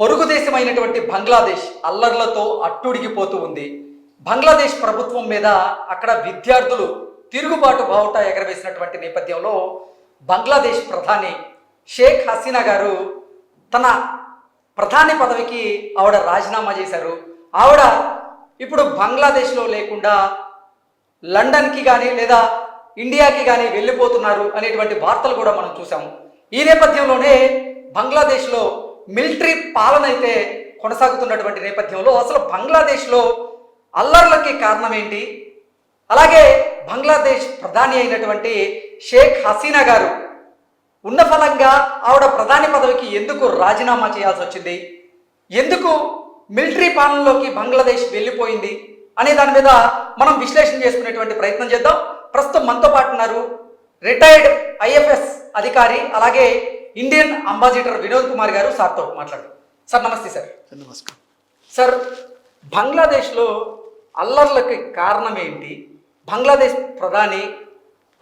పొరుగు దేశమైనటువంటి బంగ్లాదేశ్ అల్లర్లతో అట్టుడిగిపోతూ ఉంది. బంగ్లాదేశ్ ప్రభుత్వం మీద అక్కడ విద్యార్థులు తిరుగుబాటు బావుట ఎగరవేసినటువంటి నేపథ్యంలో బంగ్లాదేశ్ ప్రధాని షేక్ హసీనా గారు తన ప్రధాని పదవికి ఆవిడ రాజీనామా చేశారు. ఆవిడ ఇప్పుడు బంగ్లాదేశ్లో లేకుండా లండన్కి కానీ లేదా ఇండియాకి కానీ వెళ్ళిపోతున్నారు అనేటువంటి వార్తలు కూడా మనం చూసాము. ఈ నేపథ్యంలోనే బంగ్లాదేశ్లో మిలిటరీ పాలన అయితే కొనసాగుతున్నటువంటి నేపథ్యంలో అసలు బంగ్లాదేశ్లో అల్లర్లకి కారణం ఏంటి, అలాగే బంగ్లాదేశ్ ప్రధాని అయినటువంటి షేక్ హసీనా గారు ఉన్న ఫలంగా ఆవిడ ప్రధాని పదవికి ఎందుకు రాజీనామా చేయాల్సి వచ్చింది, ఎందుకు మిలిటరీ పాలనలోకి బంగ్లాదేశ్ వెళ్ళిపోయింది అనే దాని మీద మనం విశ్లేషణ చేసుకునేటువంటి ప్రయత్నం చేద్దాం. ప్రస్తుతం మనతో పాటు ఉన్నారు రిటైర్డ్ ఐఎఫ్ఎస్ అధికారి అలాగే ఇండియన్ అంబాసిడర్ వినోద్ కుమార్ గారు. సార్తో మాట్లాడదాం. సార్ నమస్తే. సార్ నమస్కారం. సార్, బంగ్లాదేశ్లో అల్లర్లకి కారణం ఏంటి, బంగ్లాదేశ్ ప్రధాని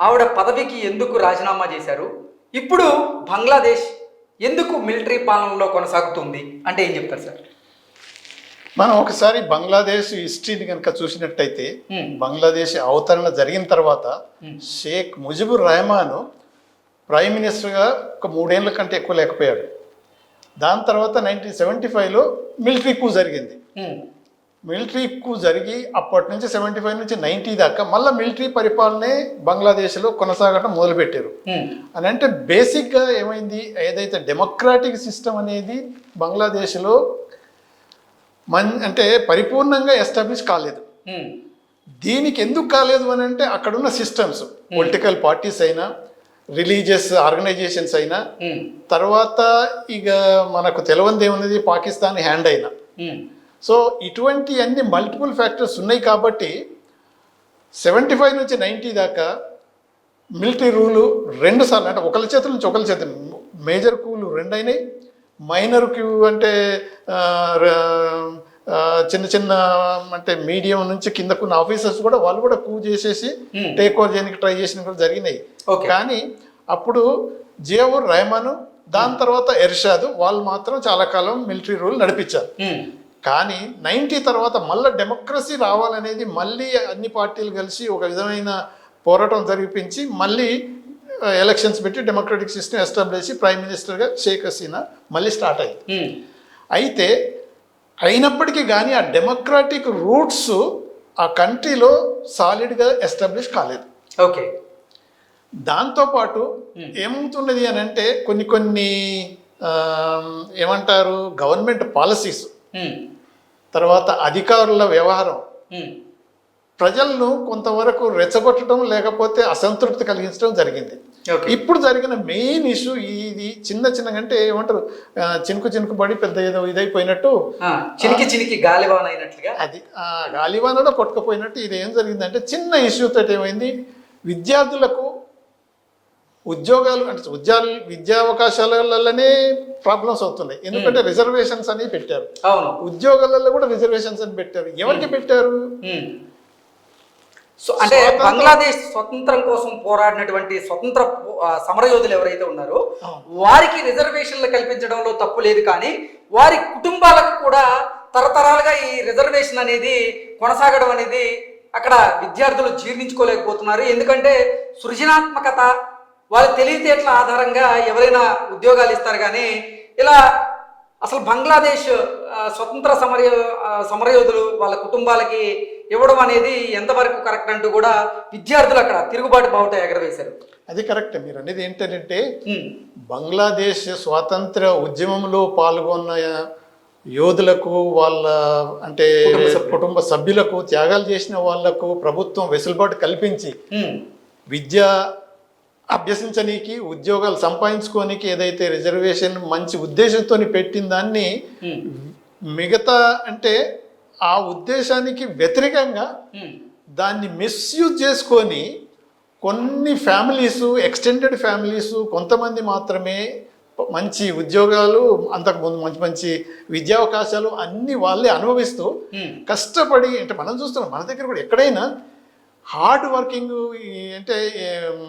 ఆవిడ పదవికి ఎందుకు రాజీనామా చేశారు, ఇప్పుడు బంగ్లాదేశ్ ఎందుకు మిలిటరీ పాలనలో కొనసాగుతుంది అంటే ఏం చెప్తారు సార్? మనం ఒకసారి బంగ్లాదేశ్ హిస్టరీని కనుక చూసినట్టయితే బంగ్లాదేశ్ అవతరణ జరిగిన తర్వాత షేక్ ముజిబుర్ రెహమాన్ ప్రైమ్ మినిస్టర్గా ఒక 3 ఏళ్ళ కంటే ఎక్కువ లేకపోయాడు. దాని తర్వాత 1975లో మిలిటరీ కూ జరిగింది. మిలిటరీ కూ జరిగి అప్పటి నుంచి 75 నుంచి 90 దాకా మళ్ళీ మిలిటరీ పరిపాలనే బంగ్లాదేశ్లో కొనసాగడం మొదలుపెట్టారు. అని అంటే బేసిక్గా ఏమైంది, ఏదైతే డెమోక్రాటిక్ సిస్టమ్ అనేది బంగ్లాదేశ్లో అంటే పరిపూర్ణంగా ఎస్టాబ్లిష్ కాలేదు. దీనికి ఎందుకు కాలేదు అని అంటే అక్కడున్న సిస్టమ్స్, పొలిటికల్ పార్టీస్ అయినా రిలీజియస్ ఆర్గనైజేషన్స్ అయినా తర్వాత ఇక మనకు తెలియంది ఏమున్నది పాకిస్తాన్ హ్యాండ్ అయినా. సో ఇటువంటి అన్ని మల్టిపుల్ ఫ్యాక్టర్స్ ఉన్నాయి కాబట్టి 75 నుంచి 90 దాకా మిలిటరీ రూలు 2 సార్లు, అంటే ఒకరి చేతుల నుంచి ఒకరి చేతులు, మేజర్ కూలు 2 అయినాయి, మైనర్ క్యూ అంటే చిన్న చిన్న అంటే మీడియం నుంచి కిందకున్న ఆఫీసర్స్ కూడా వాళ్ళు కూడా కూ చేసేసి టేక్ ఓవర్ చేయడానికి ట్రై చేసిన కూడా జరిగినాయి. కానీ అప్పుడు జియావుర్ రెహమాన్ దాని తర్వాత ఎర్షాద్ వాళ్ళు మాత్రం చాలా కాలం మిలిటరీ రూల్ నడిపించారు. కానీ 90 తర్వాత మళ్ళీ డెమోక్రసీ రావాలనేది మళ్ళీ అన్ని పార్టీలు కలిసి ఒక విధమైన పోరాటం జరిపించి మళ్ళీ ఎలక్షన్స్ పెట్టి డెమోక్రటిక్ సిస్టమ్ ఎస్టాబ్లిష్ ప్రైమ్ మినిస్టర్గా షేక్ హసీనా మళ్ళీ స్టార్ట్ అయింది. అయితే అయినప్పటికీ కానీ ఆ డెమోక్రాటిక్ రూట్స్ ఆ కంట్రీలో సాలిడ్గా ఎస్టాబ్లిష్ కాలేదు. ఓకే. దాంతోపాటు ఏమవుతున్నది అని అంటే కొన్ని ఏమంటారు గవర్నమెంట్ పాలసీస్, తర్వాత అధికారుల వ్యవహారం ప్రజలను కొంతవరకు రెచ్చగొట్టడం లేకపోతే అసంతృప్తి కలిగించడం జరిగింది. ఇప్పుడు జరిగిన మెయిన్ ఇష్యూ ఇది చిన్న అంటే ఏమంటారు చినుకు పడి పెద్ద ఏదో ఇదైపోయినట్టు చినికి గాలివాన అయినట్లుగా అది గాలివానలో కొట్టుకుపోయినట్టు ఇది ఏం జరిగిందంటే చిన్న ఇష్యూతో ఏమైంది, విద్యార్థులకు ఉద్యోగాలు అంటే విద్యా అవకాశాలలోనే ప్రాబ్లమ్స్ అవుతున్నాయి. ఎందుకంటే రిజర్వేషన్స్ అని పెట్టారు. అవును, ఉద్యోగాలలో కూడా రిజర్వేషన్స్ అని పెట్టారు. ఎవరికి పెట్టారు? సో అంటే బంగ్లాదేశ్ స్వతంత్రం కోసం పోరాడినటువంటి స్వతంత్ర సమరయోధులు ఎవరైతే ఉన్నారో వారికి రిజర్వేషన్లు కల్పించడంలో తప్పు లేదు, కానీ వారి కుటుంబాలకు కూడా తరతరాలుగా ఈ రిజర్వేషన్ అనేది కొనసాగడం అనేది అక్కడ విద్యార్థులు జీర్ణించుకోలేకపోతున్నారు. ఎందుకంటే సృజనాత్మకత, వాళ్ళ తెలివితేటల ఆధారంగా ఎవరైనా ఉద్యోగాలు ఇస్తారు, కానీ ఇలా అసలు బంగ్లాదేశ్ స్వతంత్ర సమరయోధులు వాళ్ళ కుటుంబాలకి ఇవ్వడం అనేది ఎంతవరకు కరెక్ట్ అంటూ కూడా విద్యార్థులు అక్కడ తిరుగుబాటు బావుట ఎగరవేశారు. అది కరెక్ట్. మీరు అనేది ఏంటంటే బంగ్లాదేశ్ స్వాతంత్ర ఉద్యమంలో పాల్గొన్న యోధులకు వాళ్ళ అంటే కుటుంబ సభ్యులకు త్యాగాలు చేసిన వాళ్లకు ప్రభుత్వం వెసులుబాటు కల్పించి విద్య అభ్యసించనీకి ఉద్యోగాలు సంపాదించుకోనికి ఏదైతే రిజర్వేషన్ మంచి ఉద్దేశంతో పెట్టిన దాన్ని మిగతా అంటే ఆ ఉద్దేశానికి వ్యతిరేకంగా దాన్ని మిస్యూజ్ చేసుకొని కొన్ని ఫ్యామిలీసు, ఎక్స్టెండెడ్ ఫ్యామిలీసు కొంతమంది మాత్రమే మంచి ఉద్యోగాలు, అంతకుముందు మంచి మంచి విద్యావకాశాలు అన్ని వాళ్ళే అనుభవిస్తూ కష్టపడి, అంటే మనం చూస్తున్నాం మన దగ్గర కూడా ఎక్కడైనా హార్డ్ వర్కింగ్ అంటే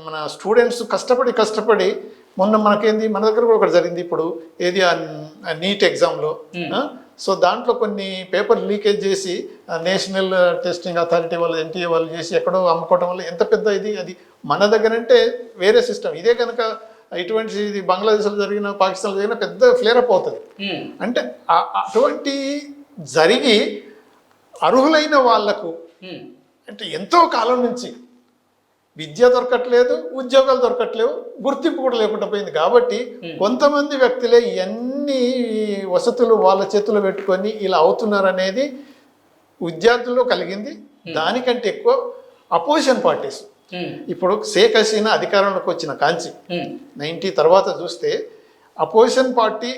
మన స్టూడెంట్స్ కష్టపడి మొన్న మనకేంది మన దగ్గర కూడా ఒకటి జరిగింది ఇప్పుడు ఏది నీట్ ఎగ్జామ్లో. సో దాంట్లో కొన్ని పేపర్ లీకేజ్ చేసి నేషనల్ టెస్టింగ్ అథారిటీ వాళ్ళు ఎన్టీఏ వాళ్ళు చేసి ఎక్కడో అమ్ముకోవడం వల్ల ఎంత పెద్ద ఇది అది. మన దగ్గర అంటే వేరే సిస్టమ్, ఇదే కనుక ఇటువంటి ఇది బంగ్లాదేశ్లో జరిగిన పాకిస్తాన్లో జరిగిన పెద్ద ఫ్లేరప్ అవుతుంది. అంటే అటువంటి జరిగి అర్హులైన వాళ్లకు అంటే ఎంతో కాలం నుంచి విద్య దొరకట్లేదు, ఉద్యోగాలు దొరకట్లేవు, గుర్తింపు కూడా లేకుండా పోయింది. కాబట్టి కొంతమంది వ్యక్తులే ఇవన్నీ వసతులు వాళ్ళ చేతుల్లో పెట్టుకొని ఇలా అవుతున్నారు అనేది విద్యార్థుల్లో కలిగింది. దానికంటే ఎక్కువ అపోజిషన్ పార్టీస్ ఇప్పుడు షేక్ హసీనా అధికారంలోకి వచ్చిన కాంచి 90 తర్వాత చూస్తే అపోజిషన్ పార్టీ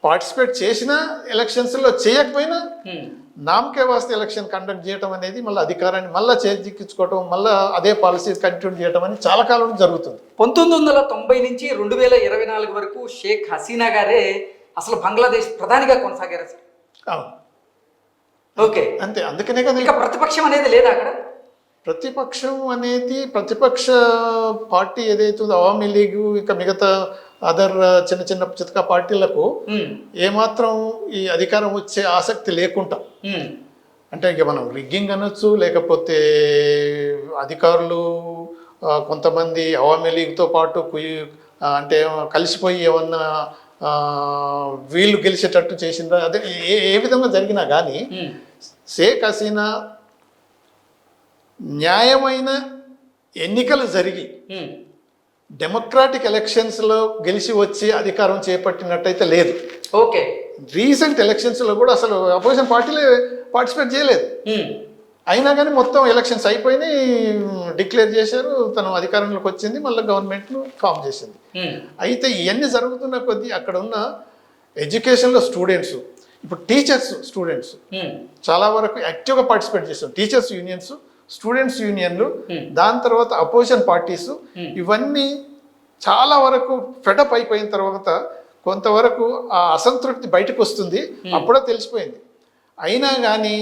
పార్టిసిపేట్ చేసిన ఎలక్షన్స్లో చేయకపోయినా నామకే వాస్తే ఎలక్షన్ కండక్ట్ చేయడం అనేది మళ్ళీ అధికారాన్ని మళ్ళీ చేజిక్కించుకోవటం, మళ్ళీ అదే పాలసీ కంటిన్యూ చేయడం అనేది చాలా కాలం జరుగుతుంది. 1990 నుంచి 2024 వరకు షేక్ హసీనా గారే అసలు బంగ్లాదేశ్ ప్రధానిగా కొనసాగారు సార్. అవును, ఓకే, అంతే. అందుకనే కదా ఇక ప్రతిపక్షం అనేది లేదా అక్కడ. ప్రతిపక్షం అనేది ప్రతిపక్ష పార్టీ ఏదైతే అవామీ లీగ్ ఇంకా మిగతా అదర్ చిన్న చిన్న చితక పార్టీలకు ఏమాత్రం ఈ అధికారం వచ్చే ఆసక్తి లేకుండా, అంటే ఇక మనం రిగ్గింగ్ అనొచ్చు, లేకపోతే అధికారులు కొంతమంది అవామీ లీగ్తో పాటు అంటే కలిసిపోయి ఏమన్నా వీళ్ళు గెలిచేటట్టు చేసిందా, అదే ఏ విధంగా జరిగినా కానీ షేక్ హసీనా న్యాయమైన ఎన్నికలు జరిగి డెమోక్రాటిక్ ఎలక్షన్స్లో గెలిచి వచ్చి అధికారం చేపట్టినట్టయితే లేదు. ఓకే, రీసెంట్ ఎలక్షన్స్లో కూడా అసలు అపోజిషన్ పార్టీలే పార్టిసిపేట్ చేయలేదు. అయినా కానీ మొత్తం ఎలక్షన్స్ అయిపోయినాయి, డిక్లేర్ చేశారు, తను అధికారంలోకి వచ్చింది, మళ్ళీ గవర్నమెంట్ను ఫామ్ చేసింది. అయితే ఇవన్నీ జరుగుతున్న కొద్దీ అక్కడ ఉన్న ఎడ్యుకేషన్లో స్టూడెంట్స్, ఇప్పుడు టీచర్స్ స్టూడెంట్స్ చాలా వరకు యాక్టివ్గా పార్టిసిపేట్ చేస్తారు. టీచర్స్ యూనియన్స్, స్టూడెంట్స్ యూనియన్లు, దాని తర్వాత అపోజిషన్ పార్టీస్, ఇవన్నీ చాలా వరకు ఫెడప్ అయిపోయిన తర్వాత కొంతవరకు ఆ అసంతృప్తి బయటకు వస్తుంది. అప్పుడే తెలిసిపోయింది. అయినా కానీ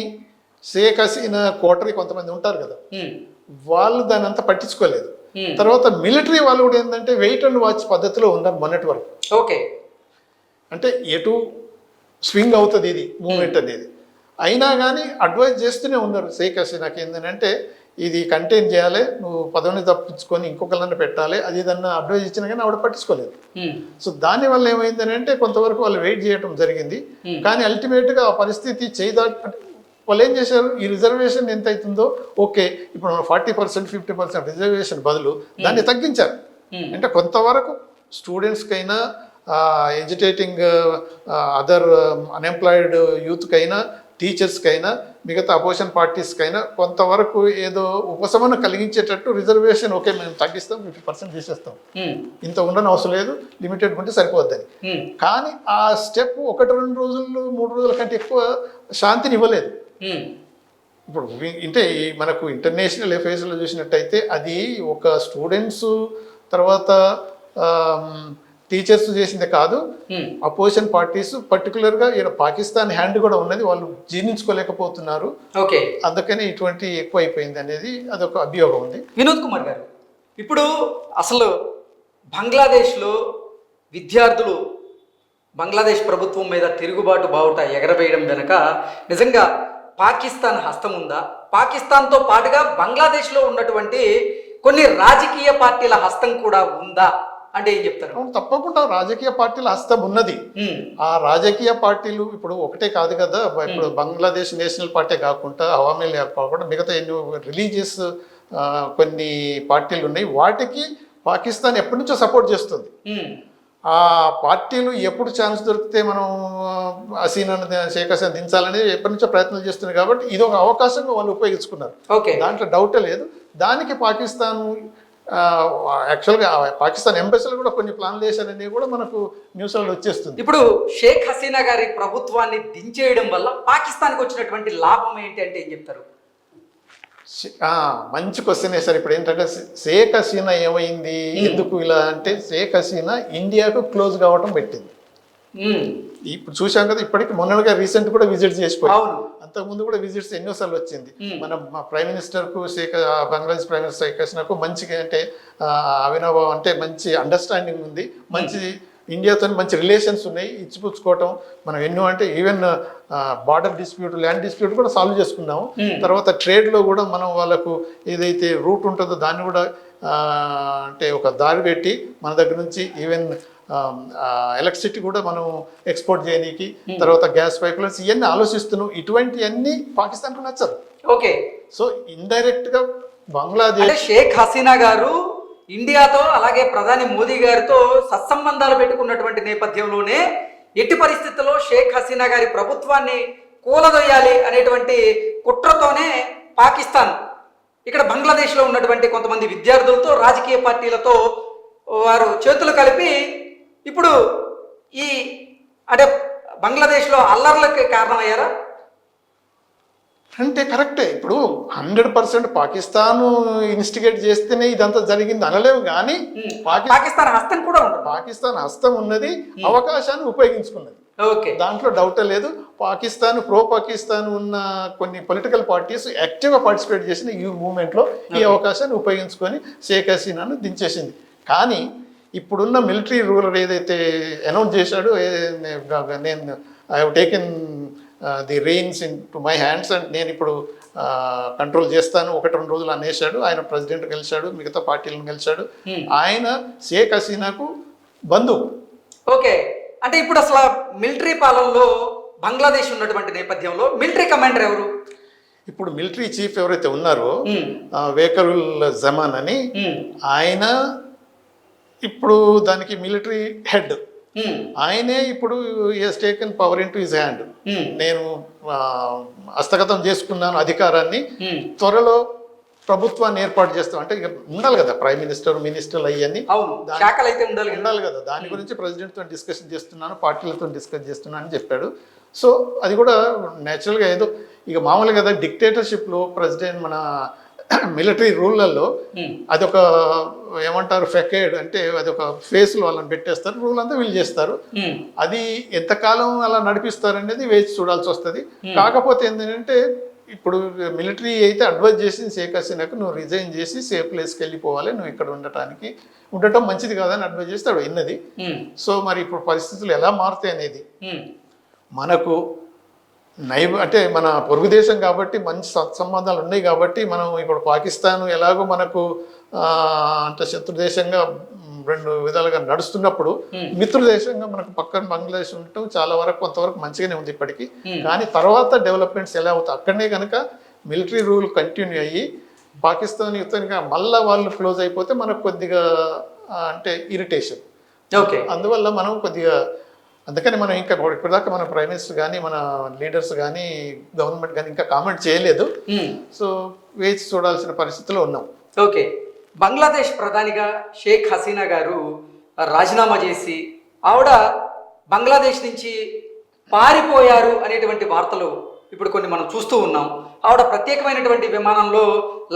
షేక్ హసీనా కోటరీ కొంతమంది ఉంటారు కదా, వాళ్ళు దాని అంతా పట్టించుకోలేదు. తర్వాత మిలిటరీ వాళ్ళు కూడా ఏంటంటే వెయిట్ అండ్ వాచ్ పద్ధతిలో ఉన్నారు మొన్నటి వరకు. ఓకే, అంటే ఎటు స్వింగ్ అవుతుంది ఇది మూమెంట్ అనేది. అయినా కానీ అడ్వైజ్ చేస్తూనే ఉన్నారు షేక్ హసీనాకి ఏంటంటే ఇది కంటైన్ చేయాలి, నువ్వు పదవిని తప్పించుకొని ఇంకొకరిని పెట్టాలి, అది ఏదన్నా అడ్వైజ్ ఇచ్చినా కానీ ఆవిడ పట్టించుకోలేదు. సో దానివల్ల ఏమైందని అంటే కొంతవరకు వాళ్ళు వెయిట్ చేయడం జరిగింది. కానీ అల్టిమేట్గా ఆ పరిస్థితి వాళ్ళు ఏం చేశారు, ఈ రిజర్వేషన్ ఎంత అవుతుందో ఓకే, ఇప్పుడు 40% 50% రిజర్వేషన్ బదులు దాన్ని తగ్గించారు. అంటే కొంతవరకు స్టూడెంట్స్కైనా ఎడ్యుకేటింగ్ అదర్ అన్ఎంప్లాయిడ్ యూత్కైనా టీచర్స్కైనా మిగతా అపోజిషన్ పార్టీస్కైనా కొంతవరకు ఏదో ఉపశమనం కలిగించేటట్టు రిజర్వేషన్ ఓకే మేము తగ్గిస్తాం, 50% తీసేస్తాం, ఇంత ఉండని అవసరం లేదు, లిమిటెడ్ ఉంటే సరిపోద్దని. కానీ ఆ స్టెప్ 1-2 రోజులు 3 రోజుల కంటే ఎక్కువ శాంతిని ఇవ్వలేదు. ఇప్పుడు అంటే మనకు ఇంటర్నేషనల్ అఫైర్స్లో చూసినట్టయితే అది ఒక స్టూడెంట్స్ తర్వాత టీచర్స్ చేసిందే కాదు, అపోజిషన్ పార్టీస్ పర్టికులర్గా ఇక్కడ పాకిస్తాన్ హ్యాండ్ కూడా ఉన్నది, వాళ్ళు జీర్ణించుకోలేకపోతున్నారు. ఓకే, అందుకని ఇటువంటి ఎక్కువ అయిపోయింది అనేది అదొక అభియోగం ఉంది. వినోద్ కుమార్ గారు, ఇప్పుడు అసలు బంగ్లాదేశ్లో విద్యార్థులు బంగ్లాదేశ్ ప్రభుత్వం మీద తిరుగుబాటు బావుట ఎగరవేయడం వెనుక నిజంగా పాకిస్తాన్ హస్తం ఉందా? పాకిస్తాన్తో పాటుగా బంగ్లాదేశ్లో ఉన్నటువంటి కొన్ని రాజకీయ పార్టీల హస్తం కూడా ఉందా అంటే ఏం చెప్తారు? తప్పకుండా రాజకీయ పార్టీల హస్తం ఉన్నది. ఆ రాజకీయ పార్టీలు ఇప్పుడు ఒకటే కాదు కదా, ఇప్పుడు బంగ్లాదేశ్ నేషనల్ పార్టీ కాకుండా అవామీ లీగ్ కాకుండా మిగతా ఎన్నో రిలీజియస్ కొన్ని పార్టీలు ఉన్నాయి. వాటికి పాకిస్తాన్ ఎప్పటి నుంచో సపోర్ట్ చేస్తుంది. ఆ పార్టీలు ఎప్పుడు ఛాన్స్ దొరికితే మనం షేక్ హసీనా దించాలని ఎప్పటి నుంచో ప్రయత్నాలు చేస్తున్నాయి. కాబట్టి ఇది ఒక అవకాశంగా వాళ్ళు ఉపయోగించుకున్నారు, దాంట్లో డౌటే లేదు. దానికి పాకిస్తాన్ యాక్చువల్గా పాకిస్తాన్ ఎంబసీలు కూడా కొన్ని ప్లాన్లు చేశారని కూడా మనకు న్యూస్లలో వచ్చేస్తుంది. ఇప్పుడు షేక్ హసీనా గారి ప్రభుత్వాన్ని దించేయడం వల్ల పాకిస్తాన్కి వచ్చినటువంటి లాభం ఏంటి అంటే ఏం చెప్తారు? మంచి క్వశ్చన్ వేశారు. ఇప్పుడు ఏంటంటే షేక్ హసీనా ఏమైంది, ఎందుకు ఇలా అంటే షేక్ హసీనా ఇండియాకు క్లోజ్ కావటం పెట్టింది. ఇప్పుడు చూసాం కదా, ఇప్పటికి మొన్నగా రీసెంట్ కూడా విజిట్ చేసిపోయి, అవును. అంతకుముందు కూడా విజిట్స్ ఎన్నోసార్లు వచ్చింది. మా ప్రైమ్ మినిస్టర్ కు బంగ్లాదేశ్ ప్రైమ్ మినిస్టర్ షేక్ హసీనాకు మంచిగా అంటే అవినవం అంటే మంచి అండర్స్టాండింగ్ ఉంది, మంచి ఇండియాతో మంచి రిలేషన్స్ ఉన్నాయి, ఇచ్చిపుచ్చుకోవటం. మనం ఎన్నో అంటే even border dispute, land dispute కూడా సాల్వ్ చేసుకున్నాము. తర్వాత ట్రేడ్లో కూడా మనం వాళ్ళకు ఏదైతే రూట్ ఉంటుందో దాన్ని కూడా అంటే ఒక దారి పెట్టి మన దగ్గర నుంచి ఈవెన్ ఎలక్ట్రిసిటీ కూడా మనం ఎక్స్పోర్ట్ చేయడానికి, తర్వాత గ్యాస్ పైప్ లైన్స్ ఇవన్నీ ఆలోచిస్తున్నాం. ఇటువంటివన్నీ పాకిస్తాన్కు నచ్చదు. ఓకే. సో ఇండైరెక్ట్ గా బంగ్లాదేశ్ షేక్ హసీనా గారు ఇండియాతో అలాగే ప్రధాని మోదీ గారితో సత్సంబంధాలు పెట్టుకున్నటువంటి నేపథ్యంలోనే ఎట్టి పరిస్థితుల్లో షేక్ హసీనా గారి ప్రభుత్వాన్ని కూలదొయ్యాలి అనేటువంటి కుట్రతోనే పాకిస్తాన్ ఇక్కడ బంగ్లాదేశ్లో ఉన్నటువంటి కొంతమంది విద్యార్థులతో, రాజకీయ పార్టీలతో వారు చేతులు కలిపి ఇప్పుడు ఈ అంటే బంగ్లాదేశ్లో అల్లర్లకి కారణమయ్యారా? అంటే కరెక్టే. ఇప్పుడు 100% పాకిస్తాన్ ఇన్స్టిగేట్ చేస్తేనే ఇదంతా జరిగింది అనలేము, కానీ పాకిస్తాన్ హస్తం కూడా ఉంటుంది. పాకిస్తాన్ హస్తం ఉన్నది, అవకాశాన్ని ఉపయోగించుకున్నది, ఓకే, దాంట్లో డౌటే లేదు. పాకిస్తాన్ పాకిస్తాన్ ఉన్న కొన్ని పొలిటికల్ పార్టీస్ యాక్టివ్గా పార్టిసిపేట్ చేసిన ఈ మూమెంట్లో ఈ అవకాశాన్ని ఉపయోగించుకొని షేక్ హసీనాను దించేసింది. కానీ ఇప్పుడున్న మిలిటరీ రూలర్ ఏదైతే అనౌన్స్ చేశాడో, నేను I have taken the rains in to my hands and నేను ఇప్పుడు కంట్రోల్ చేస్తాను 1-2 రోజులు అనేసాడు. ఆయన ప్రెసిడెంట్ గెలిచాడు, మిగతా పార్టీలను గెలిచాడు. ఆయన షేక్ హసీనాకు బంధువు. ఓకే. అంటే ఇప్పుడు అసలు మిలిటరీ పాలనలో బంగ్లాదేశ్ ఉన్నటువంటి నేపథ్యంలో మిలిటరీ కమాండర్ ఎవరు? ఇప్పుడు మిలిటరీ చీఫ్ ఎవరైతే ఉన్నారో వేకరుల్ జమాన్ అని, ఆయన ఇప్పుడు దానికి మిలిటరీ హెడ్. ఆయనే ఇప్పుడు has taken power in to his hand. నేను హస్తగతం చేసుకున్నాను అధికారాన్ని, త్వరలో ప్రభుత్వాన్ని ఏర్పాటు చేస్తాం. అంటే ఇక ఉండాలి కదా ప్రైమ్ మినిస్టర్లు అవన్నీ ఉండాలి కదా. దాని గురించి ప్రెసిడెంట్తో డిస్కషన్ చేస్తున్నాను, పార్టీలతో డిస్కస్ చేస్తున్నాను అని చెప్పాడు. సో అది కూడా న్యాచురల్గా ఏదో ఇక మామూలు కదా, డిక్టేటర్షిప్లో ప్రెసిడెంట్ మన మిలిటరీ రూళ్ళల్లో అదొక ఏమంటారు ఫెకేడ్ అంటే అదొక ఫేస్లో వాళ్ళని పెట్టేస్తారు, రూల్ అంతా వీళ్ళు చేస్తారు. అది ఎంతకాలం అలా నడిపిస్తారు అనేది వేచి చూడాల్సి వస్తుంది. కాకపోతే ఏంటంటే ఇప్పుడు మిలిటరీ అయితే అడ్వైజ్ చేసింది షేక్ హసీనాకు, నువ్వు రిజైన్ చేసి సేఫ్ ప్లేస్కి వెళ్ళిపోవాలి, నువ్వు ఇక్కడ ఉండటం మంచిది కాదని అడ్వైజ్ చేస్తే ఆవిడ విన్నది. సో మరి ఇప్పుడు పరిస్థితులు ఎలా మారుతాయి అనేది మనకు అంటే మన పొరుగు దేశం కాబట్టి మంచి సత్సంబంధాలు ఉన్నాయి కాబట్టి మనం ఇప్పుడు పాకిస్తాన్ ఎలాగో మనకు అంటే శత్రు దేశంగా 2 విధాలుగా నడుస్తున్నప్పుడు మిత్రు దేశంగా మనకు పక్కన బంగ్లాదేశ్ ఉండటం చాలా వరకు కొంతవరకు మంచిగానే ఉంది ఇప్పటికీ. కానీ తర్వాత డెవలప్మెంట్స్ ఎలా అవుతాయి అక్కడనే కనుక మిలిటరీ రూల్ కంటిన్యూ అయ్యి పాకిస్తాన్ యుద్ధంగా మళ్ళీ వాళ్ళు క్లోజ్ అయిపోతే మనకు కొద్దిగా అంటే ఇరిటేషన్. ఓకే, అందువల్ల మనం కొద్దిగా అందుకని మనం ఇంకా ఇప్పటిదాకా మన ప్రైమ్ మినిస్టర్ కానీ మన లీడర్స్ కానీ గవర్నమెంట్ కానీ ఇంకా కామెంట్ చేయలేదు. సో వేచి చూడాల్సిన పరిస్థితిలో ఉన్నాం. ఓకే. బంగ్లాదేశ్ ప్రధానిగా షేక్ హసీనా గారు రాజీనామా చేసి ఆవిడ బంగ్లాదేశ్ నుంచి పారిపోయారు అనేటువంటి వార్తలు ఇప్పుడు కొన్ని మనం చూస్తూ ఉన్నాం. ఆవిడ ప్రత్యేకమైనటువంటి విమానంలో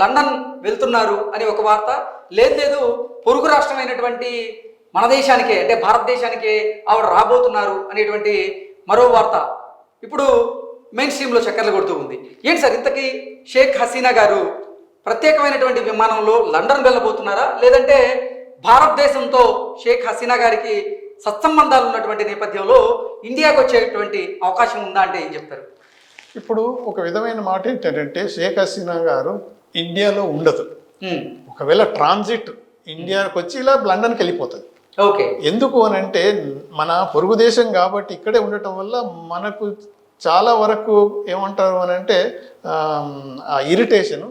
లండన్ వెళ్తున్నారు అని ఒక వార్త, లేదు పొరుగు రాష్ట్రమైనటువంటి మన దేశానికే అంటే భారతదేశానికే ఆవిడ రాబోతున్నారు అనేటువంటి మరో వార్త ఇప్పుడు మెయిన్ స్ట్రీమ్లో చక్కర్లు కొడుతూ ఉంది. ఏంటి సార్ ఇంతకీ షేక్ హసీనా గారు ప్రత్యేకమైనటువంటి విమానంలో లండన్ వెళ్ళబోతున్నారా, లేదంటే భారతదేశంతో షేక్ హసీనా గారికి సత్సంబంధాలు ఉన్నటువంటి నేపథ్యంలో ఇండియాకు వచ్చేటువంటి అవకాశం ఉందా అంటే ఏం చెప్తారు? ఇప్పుడు ఒక విధమైన మాట ఏంటంటే షేక్ హసీనా గారు ఇండియాలో ఉండదు. ఒకవేళ ట్రాన్సిట్ ఇండియాకి వచ్చి ఇలా లండన్కి వెళ్ళిపోతుంది. ఓకే. ఎందుకు అని అంటే మన పొరుగు దేశం కాబట్టి ఇక్కడే ఉండటం వల్ల మనకు చాలా వరకు ఏమంటారు అని అంటే ఇరిటేషన్,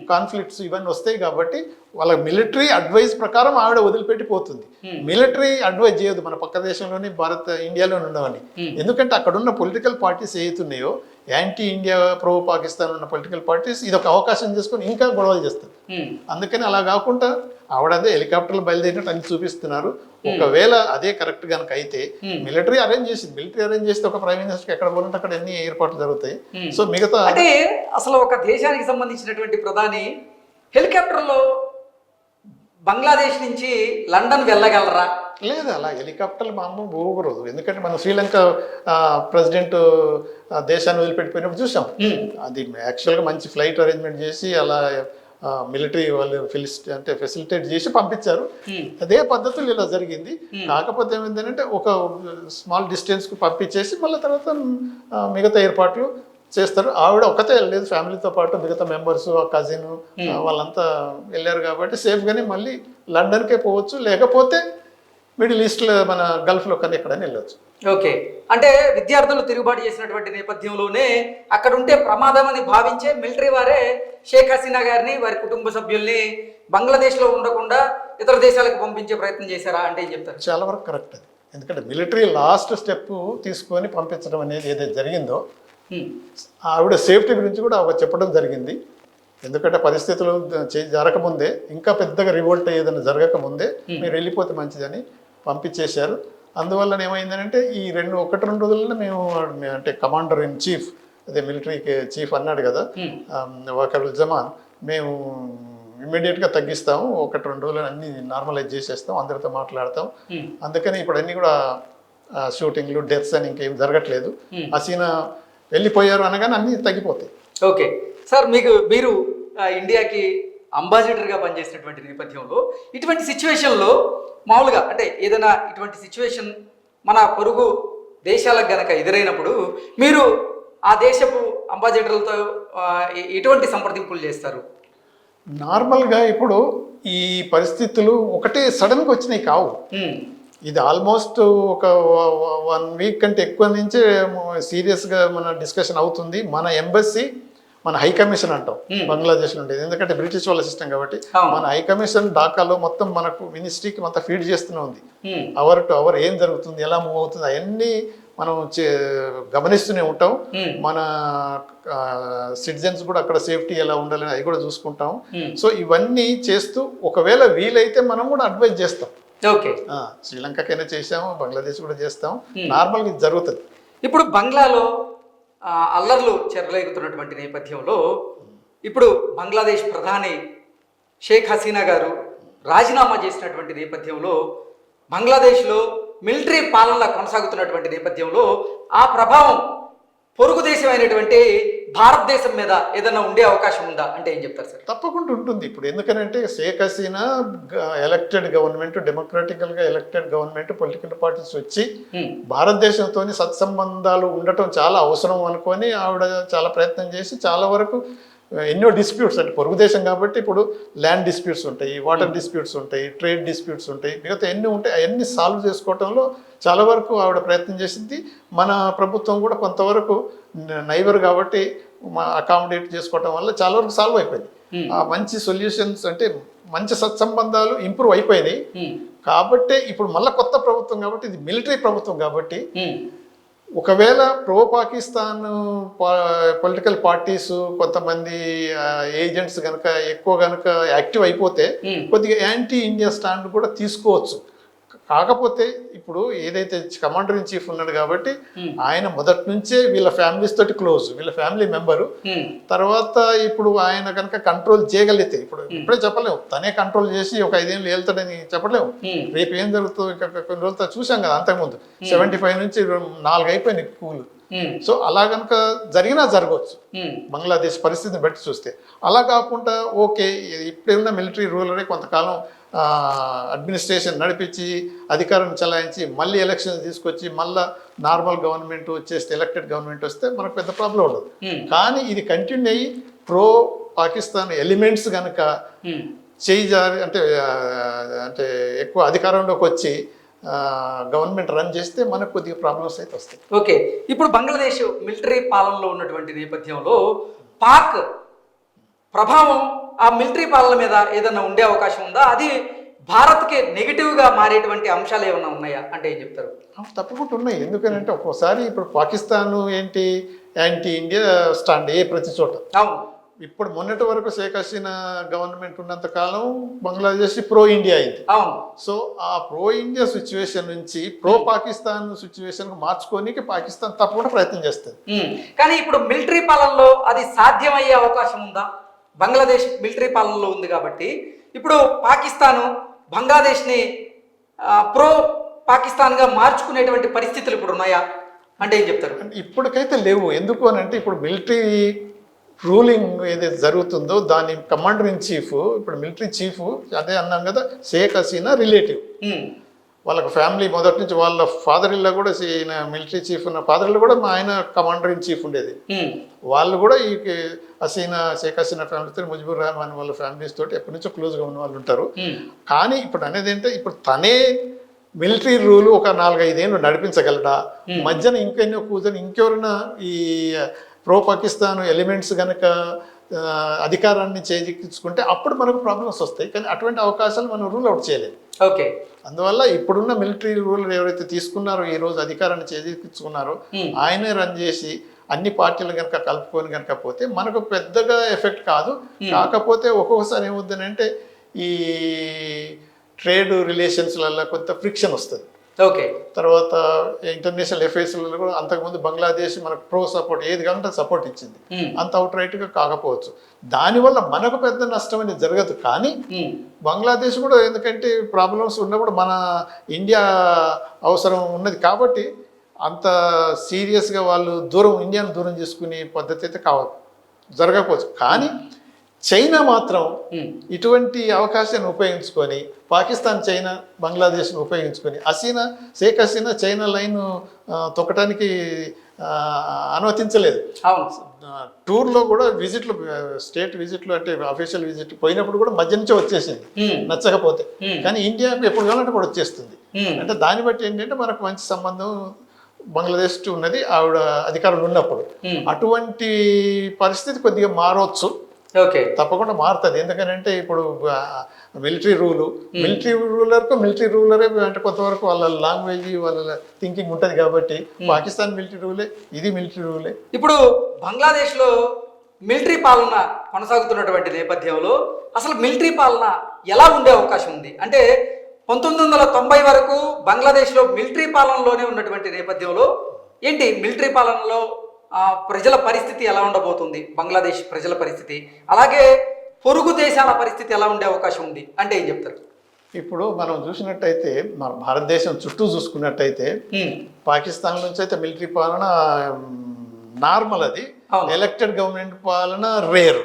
కాన్ఫ్లిక్ట్స్ ఇవన్నీ వస్తాయి. కాబట్టి వాళ్ళ మిలిటరీ అడ్వైజ్ ప్రకారం ఆవిడ వదిలిపెట్టిపోతుంది. మిలిటరీ అడ్వైజ్ చేయదు మన పక్క దేశంలోని ఇండియాలోనే ఉండవని. ఎందుకంటే అక్కడున్న పొలిటికల్ పార్టీస్ ఏతున్నాయో యాంటీ ఇండియా ప్రో పాకిస్తాన్ ఉన్న పొలిటికల్ పార్టీస్ ఇది ఒక అవకాశం చేసుకొని ఇంకా గొడవలు చేస్తారు. అందుకని అలా కాకుండా ఆవిడదే హెలికాప్టర్లు బయలుదేరినట్టు అన్ని చూపిస్తున్నారు. ఒకవేళ అదే కరెక్ట్ కనుక అయితే మిలిటరీ అరేంజ్ చేస్తే ఒక ప్రైమ్ మినిస్టర్ ఎక్కడ పోలంటే అక్కడ ఎన్ని ఏర్పాట్లు జరుగుతాయి. సో మిగతా అంటే అసలు ఒక దేశానికి సంబంధించినటువంటి ప్రధాని హెలికాప్టర్లో బంగ్లాదేశ్ నుంచి లండన్ వెళ్ళగలరా లేదు, అలా హెలికాప్టర్లు మా అమ్మ ఊగురదు. ఎందుకంటే మనం శ్రీలంక ప్రెసిడెంట్ దేశాన్ని వదిలిపెట్టిపోయినప్పుడు చూసాం. అది యాక్చువల్గా మంచి ఫ్లైట్ అరేంజ్మెంట్ చేసి అలా మిలిటరీ వాళ్ళు అంటే ఫెసిలిటేట్ చేసి పంపించారు. అదే పద్ధతులు ఇలా జరిగింది. కాకపోతే ఏమైందంటే ఒక స్మాల్ డిస్టెన్స్కు పంపించేసి మళ్ళీ తర్వాత మిగతా ఏర్పాట్లు చేస్తారు. ఆవిడ ఒకతే వెళ్ళలేదు, ఫ్యామిలీతో పాటు మిగతా మెంబర్స్, కజిన్ వాళ్ళంతా వెళ్ళారు కాబట్టి సేఫ్గానే మళ్ళీ లండన్కే పోవచ్చు, లేకపోతే మిడిల్ ఈస్ట్లో మన గల్ఫ్లో కానీ ఎక్కడైనా వెళ్ళొచ్చు. ఓకే, అంటే విద్యార్థులు తిరుగుబాటు చేసినటువంటి నేపథ్యంలోనే అక్కడ ఉంటే ప్రమాదం అని భావించే మిలిటరీ వారే షేక్ హసీనా గారిని, వారి కుటుంబ సభ్యుల్ని బంగ్లాదేశ్లో ఉండకుండా ఇతర దేశాలకు పంపించే ప్రయత్నం చేశారా అంటే ఏం చెప్తారు? చాలా వరకు కరెక్ట్ అది. ఎందుకంటే మిలిటరీ లాస్ట్ స్టెప్ తీసుకొని పంపించడం అనేది ఏదైతే జరిగిందో ఆవిడ సేఫ్టీ గురించి కూడా ఆవిడ చెప్పడం జరిగింది. ఎందుకంటే పరిస్థితులు జరగకముందే, ఇంకా పెద్దగా రివోల్ట్ ఏదైనా జరగకముందే మీరు వెళ్ళిపోతే మంచిదని పంపించేశారు. అందువల్ల ఏమైందంటే ఈ 1-2 రోజుల్లో మేము అంటే కమాండర్ ఇన్ చీఫ్, అదే మిలిటరీకి చీఫ్ అన్నాడు కదా వకరుల్ జమాన్, మేము ఇమ్మీడియట్గా తగ్గిస్తాము, 1-2 రోజులు అన్ని నార్మలైజ్ చేసేస్తాం, అందరితో మాట్లాడతాం. అందుకని ఇప్పుడు అన్నీ కూడా షూటింగ్లు, డెత్స్ అని ఇంకేం జరగట్లేదు. హసీనా వెళ్ళిపోయారు అనగానే అన్నీ తగ్గిపోతాయి. ఓకే సార్, మీరు ఇండియాకి అంబాసిడర్గా పనిచేసినటువంటి నేపథ్యంలో ఇటువంటి సిచ్యువేషన్లో మామూలుగా అంటే ఏదైనా ఇటువంటి సిచ్యువేషన్ మన పొరుగు దేశాలకు గనక ఎదురైనప్పుడు మీరు ఆ దేశపు అంబాసిడర్లతో ఎటువంటి సంప్రదింపులు చేస్తారు? నార్మల్గా ఇప్పుడు ఈ పరిస్థితులు ఒకటే సడన్గా వచ్చినాయి కావు. ఇది ఆల్మోస్ట్ ఒక 1 వీక్ కంటే ఎక్కువ నుంచే సీరియస్గా మన డిస్కషన్ అవుతుంది. మన ఎంబసీ, మన హై కమిషన్ అంటాం బంగ్లాదేశ్లో ఉండేది, ఎందుకంటే బ్రిటిష్ వాళ్ళ సిస్టమ్ కాబట్టి మన హై కమిషన్ ఢాకాలో మొత్తం మనకు మినిస్ట్రీకి మొత్తం ఫీడ్ చేస్తూనే ఉంది. అవర్ టు అవర్ ఏం జరుగుతుంది, ఎలా మూవ్ అవుతుంది, అవన్నీ మనం గమనిస్తూనే ఉంటాం. మన సిటిజన్స్ కూడా అక్కడ సేఫ్టీ ఎలా ఉండాలని అవి కూడా చూసుకుంటాం. సో ఇవన్నీ చేస్తూ ఒకవేళ వీలైతే మనం కూడా అడ్వైజ్ చేస్తాం. ఓకే, శ్రీలంకకైనా చేసాము, బంగ్లాదేశ్ కూడా చేస్తాం. నార్మల్గా ఇది జరుగుతుంది. ఇప్పుడు బంగ్లాలో అల్లర్లు చెరలేగుతున్నటువంటి నేపథ్యంలో ఇప్పుడు బంగ్లాదేశ్ ప్రధాని షేక్ హసీనా గారు రాజీనామా చేసినటువంటి నేపథ్యంలో బంగ్లాదేశ్లో మిలిటరీ పాలన కొనసాగుతున్నటువంటి నేపథ్యంలో ఆ ప్రభావం పొరుగు దేశం అయినటువంటి భారతదేశం మీద ఏదైనా ఉండే అవకాశం ఉందా అంటే ఏం చెప్తారు సార్? తప్పకుండా ఉంటుంది. ఇప్పుడు ఎందుకంటే షేక్ హసీనా ఎలక్టెడ్ గవర్నమెంట్, డెమోక్రాటికల్గా ఎలక్టెడ్ గవర్నమెంట్, పొలిటికల్ పార్టీస్ వచ్చి భారతదేశంతో సత్సంబంధాలు ఉండటం చాలా అవసరం అనుకొని ఆవిడ చాలా ప్రయత్నం చేసి చాలా వరకు ఎన్నో డిస్ప్యూట్స్, అంటే పొరుగు దేశం కాబట్టి ఇప్పుడు ల్యాండ్ డిస్ప్యూట్స్ ఉంటాయి, వాటర్ డిస్ప్యూట్స్ ఉంటాయి, ట్రేడ్ డిస్ప్యూట్స్ ఉంటాయి, మిగతా ఎన్ని ఉంటాయి అవన్నీ సాల్వ్ చేసుకోవడంలో చాలా వరకు ఆవిడ ప్రయత్నం చేసింది. మన ప్రభుత్వం కూడా కొంతవరకు నైబర్ కాబట్టి అకామిడేట్ చేసుకోవటం వల్ల చాలా వరకు సాల్వ్ అయిపోయింది. ఆ మంచి సొల్యూషన్స్ అంటే మంచి సత్సంబంధాలు ఇంప్రూవ్ అయిపోయినాయి. కాబట్టి ఇప్పుడు మళ్ళీ కొత్త ప్రభుత్వం కాబట్టి ఇది మిలిటరీ ప్రభుత్వం కాబట్టి ఒకవేళ ప్రో పాకిస్తాన్ పొలిటికల్ పార్టీస్ కొంతమంది ఏజెంట్స్ కనుక ఎక్కువ కనుక యాక్టివ్ అయిపోతే కొద్దిగా యాంటీ ఇండియా స్టాండ్ కూడా తీసుకోవచ్చు. కాకపోతే ఇప్పుడు ఏదైతే కమాండర్ ఇన్ చీఫ్ ఉన్నాడు కాబట్టి ఆయన మొదటి నుంచే వీళ్ళ ఫ్యామిలీస్ తోటి క్లోజ్, వీళ్ళ ఫ్యామిలీ మెంబరు. తర్వాత ఇప్పుడు ఆయన కనుక కంట్రోల్ చేయగలిగితే ఇప్పుడే చెప్పలేము, తనే కంట్రోల్ చేసి ఒక 5 ఏళ్ళు వెళ్తాడని చెప్పలేము. రేపు ఏం జరుగుతుందో ఇంకా కొన్ని రోజులతో చూసాం కదా, అంతకుముందు 75 నుంచి 4 అయిపోయినాయి కూలు. సో అలా కనుక జరిగినా జరగవచ్చు బంగ్లాదేశ్ పరిస్థితిని బట్టి చూస్తే. అలా కాకుండా ఓకే ఇప్పుడేమన్నా మిలిటరీ రూలరే కొంతకాలం అడ్మినిస్ట్రేషన్ నడిపించి అధికారం చలాయించి మళ్ళీ ఎలక్షన్స్ తీసుకొచ్చి మళ్ళీ నార్మల్ గవర్నమెంట్ వచ్చేస్తే, ఎలక్టెడ్ గవర్నమెంట్ వస్తే మనకు పెద్ద ప్రాబ్లం ఉండదు. కానీ ఇది కంటిన్యూ అయ్యి ప్రో పాకిస్తాన్ ఎలిమెంట్స్ కనుక చేయి అంటే ఎక్కువ అధికారంలోకి వచ్చి గవర్నమెంట్ రన్ చేస్తే మనకు కొద్దిగా ప్రాబ్లమ్స్ అయితే వస్తాయి. ఓకే, ఇప్పుడు బంగ్లాదేశ్ మిలిటరీ పాలనలో ఉన్నటువంటి నేపథ్యంలో పాక్ ప్రభావం ఆ మిలిటరీ పాలన మీద ఏదైనా ఉండే అవకాశం ఉందా? అది భారత్కి నెగిటివ్గా మారేటువంటి అంశాలు ఏమైనా ఉన్నాయా అంటే ఏం చెప్తారు? తప్పకుండా ఉన్నాయి. ఎందుకంటే ఒక్కోసారి ఇప్పుడు పాకిస్తాన్ ఏంటి యాంటీ ఇండియా స్టాండ్ ప్రతి చోట. అవును, ఇప్పుడు మొన్నటి వరకు షేక్ హసీనా గవర్నమెంట్ ఉన్నంత కాలం బంగ్లాదేశ్ ప్రో ఇండియా అయింది. అవును. సో ఆ ప్రో ఇండియా సిచ్యువేషన్ నుంచి ప్రో పాకిస్తాన్ సిచ్యువేషన్ మార్చుకోనికి పాకిస్తాన్ తప్పకుండా ప్రయత్నం చేస్తుంది. కానీ ఇప్పుడు మిలిటరీ పాలనలో అది సాధ్యమయ్యే అవకాశం ఉందా? బంగ్లాదేశ్ మిలిటరీ పాలనలో ఉంది కాబట్టి ఇప్పుడు పాకిస్తాను బంగ్లాదేశ్ని ప్రో పాకిస్తాన్గా మార్చుకునేటువంటి పరిస్థితులు ఇప్పుడు ఉన్నాయా అంటే ఏం చెప్తారు? ఇప్పటికైతే లేవు. ఎందుకు అని అంటే ఇప్పుడు మిలిటరీ రూలింగ్ ఏదైతే జరుగుతుందో దాని కమాండర్ ఇన్ చీఫ్, ఇప్పుడు మిలిటరీ చీఫ్ అదే అన్నాం కదా, షేక్ హసీనా రిలేటివ్. వాళ్ళకి ఫ్యామిలీ మొదటి నుంచి వాళ్ళ ఫాదర్ ఇల్లా కూడా మిలిటరీ చీఫ్ ఉన్న ఫాదర్ ఇల్లు కూడా మా ఆయన కమాండర్ ఇన్ చీఫ్ ఉండేది. వాళ్ళు కూడా ఈ షేక్ హసీనా ఫ్యామిలీతో, ముజిబుర్ రహమాన్ వాళ్ళ ఫ్యామిలీస్ తోటి ఎప్పటి నుంచో క్లోజ్గా ఉన్న వాళ్ళు ఉంటారు. కానీ ఇప్పుడు అనేది ఏంటంటే ఇప్పుడు తనే మిలిటరీ రూల్ ఒక 4-5 ఏళ్ళు నడిపించగలడా, మధ్యన ఇంకెన్నో కూర్చొని ఇంకెవరైనా ఈ ప్రో పాకిస్తాన్ ఎలిమెంట్స్ కనుక అధికారాన్ని చేజిక్కించుకుంటే అప్పుడు మనకు ప్రాబ్లమ్స్ వస్తాయి. కానీ అటువంటి అవకాశాలు మనం రూల్ అవుట్ చేయలేము. ఓకే, అందువల్ల ఇప్పుడున్న మిలిటరీ రూల్ ఎవరైతే తీసుకున్నారో, ఈ రోజు అధికారాన్ని చేజిక్కించుకున్నారో ఆయనే రన్ చేసి అన్ని పార్టీలు కనుక కలుపుకొని కనుక పోతే మనకు పెద్దగా ఎఫెక్ట్ కాదు. కాకపోతే ఒక్కొక్కసారి ఏమవుతుందని అంటే ఈ ట్రేడ్ రిలేషన్స్లలో కొంత ఫ్రిక్షన్ వస్తుంది. ఓకే, తర్వాత ఇంటర్నేషనల్ అఫైర్స్లలో కూడా అంతకుముందు బంగ్లాదేశ్ మనకు ప్రో సపోర్ట్ ఏది కావాలంటే సపోర్ట్ ఇచ్చింది, అంత అవుట్ రైట్గా కాకపోవచ్చు. దానివల్ల మనకు పెద్ద నష్టం అనేది జరగదు. కానీ బంగ్లాదేశ్ కూడా ఎందుకంటే ప్రాబ్లమ్స్ ఉన్నప్పుడు మన ఇండియా అవసరం ఉన్నది కాబట్టి అంత సీరియస్గా వాళ్ళు ఇండియాను దూరం చేసుకునే పద్ధతి అయితే జరగకపోవచ్చు. కానీ చైనా మాత్రం ఇటువంటి అవకాశాన్ని ఉపయోగించుకొని పాకిస్తాన్, చైనా, బంగ్లాదేశ్ను ఉపయోగించుకొని షేక్ హసీనా చైనా లైన్ తొక్కడానికి అనుమతించలేదు. టూర్లో కూడా విజిట్లు, స్టేట్ విజిట్లు అంటే అఫీషియల్ విజిట్ పోయినప్పుడు కూడా మధ్య నుంచే వచ్చేసింది నచ్చకపోతే. కానీ ఇండియాకు ఎప్పుడు కావాలంటే కూడా వచ్చేస్తుంది. అంటే దాన్ని బట్టి ఏంటంటే మనకు మంచి సంబంధం బంగ్లాదేశ్ ఉన్నది ఆవిడ అధికారులు ఉన్నప్పుడు. అటువంటి పరిస్థితి కొద్దిగా మారవచ్చు. ఓకే, తప్పకుండా మారుతుంది. ఎందుకంటే ఇప్పుడు మిలిటరీ మిలిటరీ రూలరే అంటే కొంతవరకు వాళ్ళ లాంగ్వేజ్, వాళ్ళ థింకింగ్ ఉంటుంది కాబట్టి పాకిస్తాన్ మిలిటరీ రూలే, ఇది మిలిటరీ రూలే. ఇప్పుడు బంగ్లాదేశ్లో మిలిటరీ పాలన కొనసాగుతున్నటువంటి నేపథ్యంలో అసలు మిలిటరీ పాలన ఎలా ఉండే అవకాశం ఉంది? అంటే 1990 వరకు బంగ్లాదేశ్లో మిలిటరీ పాలనలోనే ఉన్నటువంటి నేపథ్యంలో ఏంటి మిలిటరీ పాలనలో ప్రజల పరిస్థితి ఎలా ఉండబోతుంది? బంగ్లాదేశ్ ప్రజల పరిస్థితి, అలాగే పొరుగు దేశాల పరిస్థితి ఎలా ఉండే అవకాశం ఉంది అంటే ఏం చెప్తారు? ఇప్పుడు మనం చూసినట్టయితే మన భారతదేశం చుట్టూ చూసుకున్నట్టయితే పాకిస్తాన్ నుంచి అయితే మిలిటరీ పాలన నార్మల్, అది ఎలక్టెడ్ గవర్నమెంట్ పాలన రేర్.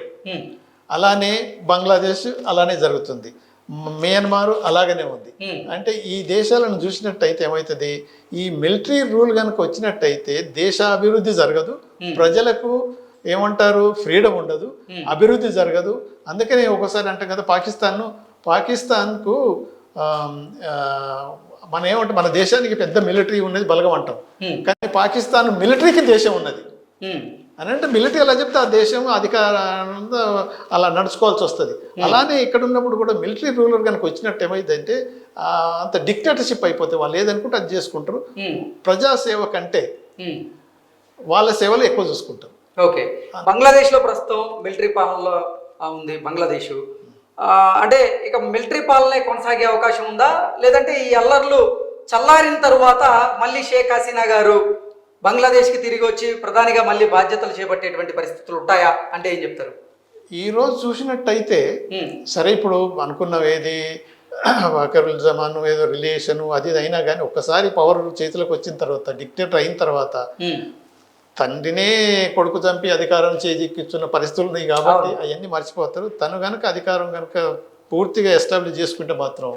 అలానే బంగ్లాదేశ్ అలానే జరుగుతుంది, మియన్మార్ అలాగనే ఉంది. అంటే ఈ దేశాలను చూసినట్టయితే ఏమవుతుంది, ఈ మిలిటరీ రూల్ కనుక వచ్చినట్టయితే దేశాభివృద్ధి జరగదు, ప్రజలకు ఏమంటారు ఫ్రీడమ్ ఉండదు, అభివృద్ధి జరగదు. అందుకనే ఒకసారి అంటాం కదా పాకిస్తాన్కు మనం ఏమంటాం, మన దేశానికి పెద్ద మిలిటరీ ఉన్నది బలగం అంటాం, కానీ పాకిస్తాన్ మిలిటరీకి దేశం ఉన్నది అని అంటే మిలిటరీ అలా చెప్తే ఆ దేశం అధికారంలో అలా నడుచుకోవాల్సి వస్తుంది. అలానే ఇక్కడ ఉన్నప్పుడు కూడా మిలిటరీ రూలర్ కనుక వచ్చినట్టు ఏమైందంటే అంత డిక్టేటర్షిప్ అయిపోతే వాళ్ళు ఏదనుకుంటే అది చేసుకుంటారు. ప్రజాసేవ కంటే వాళ్ళ సేవలు ఎక్కువ చూసుకుంటారు. ఓకే, బంగ్లాదేశ్లో ప్రస్తుతం మిలిటరీ పాలనలో ఉంది బంగ్లాదేశ్. అంటే ఇక మిలిటరీ పాలనే కొనసాగే అవకాశం ఉందా, లేదంటే ఈ అల్లర్లు చల్లారిన తరువాత మళ్ళీ షేక్ హసీనా గారు బంగ్లాదేశ్కి తిరిగి వచ్చి ప్రధానిగా మళ్ళీ బాధ్యతలు చేపట్టేటువంటి పరిస్థితులు ఉంటాయా అంటే ఏం చెప్తారు? ఈరోజు చూసినట్టయితే సరే, ఇప్పుడు అనుకున్నవేది వాకరుల్ జమాను ఏదో రిలేషను అది అయినా కానీ ఒక్కసారి పవర్ చేతిలోకి వచ్చిన తర్వాత, డిక్టేటర్ అయిన తర్వాత తండ్రినే కొడుకు చంపి అధికారం చేజిక్కించున్న పరిస్థితులు ఉన్నాయి కాబట్టి అవన్నీ మర్చిపోతారు. తను కనుక అధికారం కనుక పూర్తిగా ఎస్టాబ్లిష్ చేసుకుంటే మాత్రం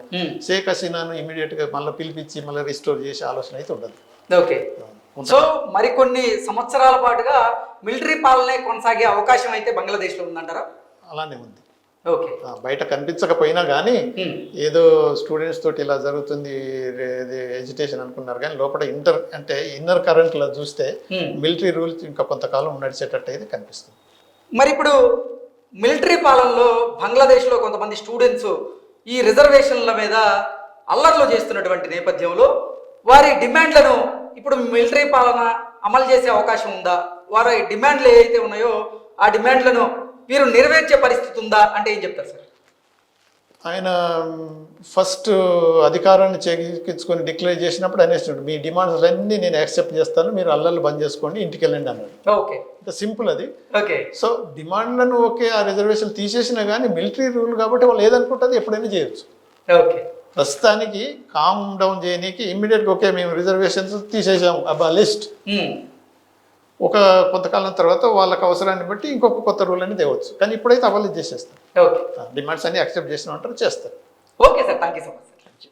షేక్ హసీనాను ఇమీడియట్గా మళ్ళీ పిలిపించి మళ్ళీ రిస్టోర్ చేసే ఆలోచన అయితే ఉండదు. ఓకే, సో మరికొన్ని సంవత్సరాల పాటుగా మిలిటరీ పాలనే కొనసాగే అవకాశం అయితే బంగ్లాదేశ్లో ఉందంటారా? అలానే ఉంది. ఓకే, బయట కనిపించకపోయినా కానీ ఏదో స్టూడెంట్స్ తోటి ఇలా జరుగుతుంది ఎడ్యుకేషన్ అనుకున్నారు, కానీ లోపల ఇన్నర్ కరెంట్లో చూస్తే మిలిటరీ రూల్స్ ఇంకా కొంతకాలం నడిచేటట్టు అయితే కనిపిస్తుంది. మరి ఇప్పుడు మిలిటరీ పాలనలో బంగ్లాదేశ్లో కొంతమంది స్టూడెంట్స్ ఈ రిజర్వేషన్ల మీద అల్లర్లు చేస్తున్నటువంటి నేపథ్యంలో వారి డిమాండ్లను ఇప్పుడు మిలిటరీ పాలన అమలు చేసే అవకాశం ఉందా? వారి డిమాండ్లు ఏవైతే ఉన్నాయో ఆ డిమాండ్లను వీరు నెరవేర్చే పరిస్థితి ఉందా అంటే ఏం చెప్తారు సార్? ఆయన ఫస్ట్ అధికారాన్ని చేకించుకొని డిక్లేర్ చేసినప్పుడు అనేసినట్టు మీ డిమాండ్స్ అన్నీ నేను యాక్సెప్ట్ చేస్తాను, మీరు అల్లర్లు బంద్ చేసుకోండి, ఇంటికి వెళ్ళండి అన్నాడు. ఓకే, సింపుల్ అది. ఓకే, సో డిమాండ్లను ఓకే, ఆ రిజర్వేషన్ తీసేసినా కానీ మిలిటరీ రూల్ కాబట్టి వాళ్ళు ఏదనుకుంటుంది ఎప్పుడైనా చేయొచ్చు. ఓకే, ప్రస్తుతానికి కామ్ డౌన్ చేయనీకి ఇమ్మీడియట్గా ఓకే మేము రిజర్వేషన్స్ తీసేసాము అబ్బా లిస్ట్, ఒక కొంతకాలం తర్వాత వాళ్ళకి అవసరాన్ని బట్టి ఇంకొక కొత్త రూల్ అని తేవచ్చు. కానీ ఇప్పుడైతే అవాలిజ్ చేసేస్తారు, ఓకే డిమాండ్స్ అన్ని యాక్సెప్ట్ చేసిన ఉంటారు, చేస్తారు. Okay sir, thank you so much.